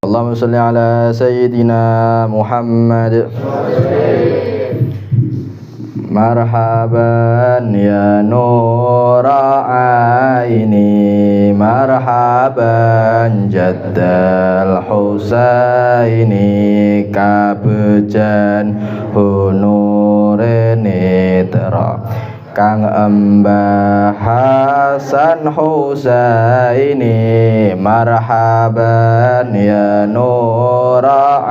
Allahumma sholli ala sayyidina Muhammad. Marhaban ya nura aini, marhaban jaddal Husaini, kabejan hunure netra kang Mbah Hasan Husaini. Marhaban ya nura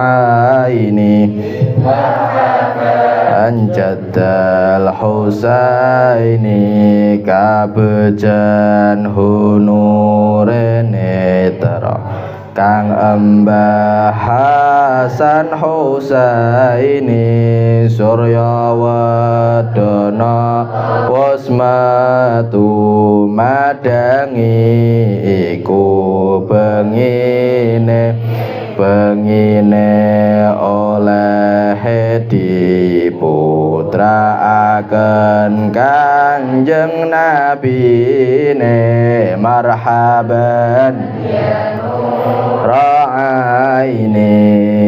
aini, marhaban jaddal Husaini, kabejan hunure netra kang Mbah Hasan Husaini. Surya wadana wasmatu madangi iku bengine oleh diputraaken Kanjeng Nabine. Marhaban ra'aini,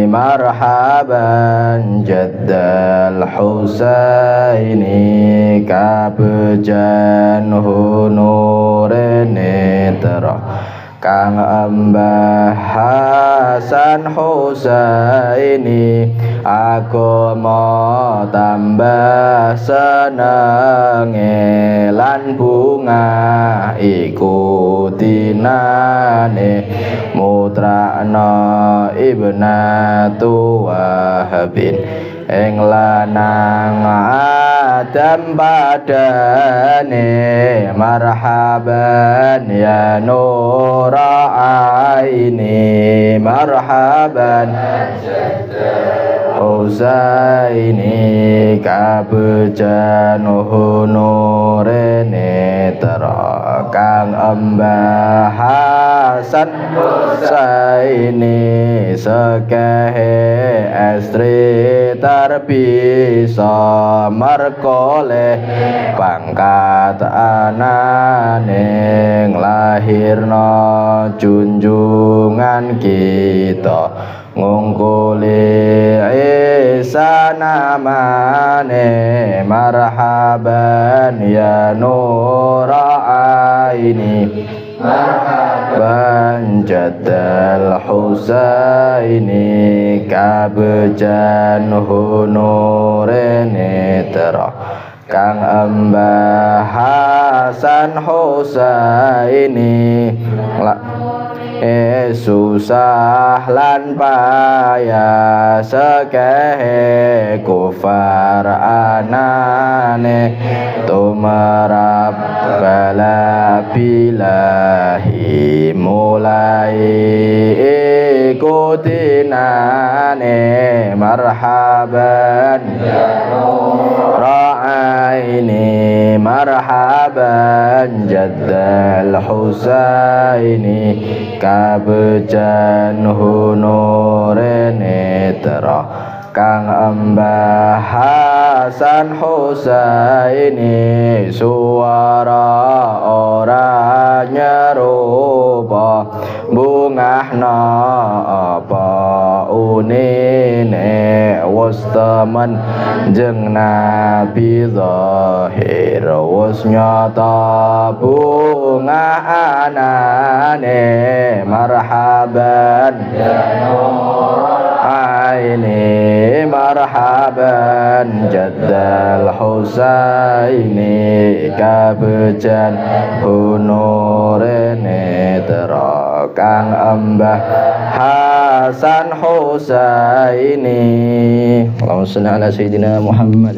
marhaban jaddal Husaini, kabejan hunure netra kang Mbah Hasan Husaini. Agama tambah senenge lan bunga iku tinane mutrakna ibnatu Wahabin ing lanang Adam padane. Marhaban ya nura aini, marhaban Husaini, kabejan hunure netra kang Mbah Hasan Husaini. Sekehe estri terbisa merkoleh pangkat anane nglahirna junjungan kita ngungkuli Isa namane. Marhaban ya nura aini, marhaban jaddal Husaini, kabejan hunure netra kang Mbah Hasan Husaini. Susah lan payah sekehe kufar anane tumerap bala bilahi mulai ikutinane. Marhaban ra'aini, marhaban jaddal Husaini, kabejan hunure netra kang Mbah Hasan Husaini. Suara ora nyerupa bungahna apa unine wis temen jeng Nabi zahir wis nyata bungah anane. Marhaban ya aini, marhaban jaddal Husaini, kabejan hunure netra kang Mbah Hasan Husaini. Allahumma sholli ala sayyidina Muhammad.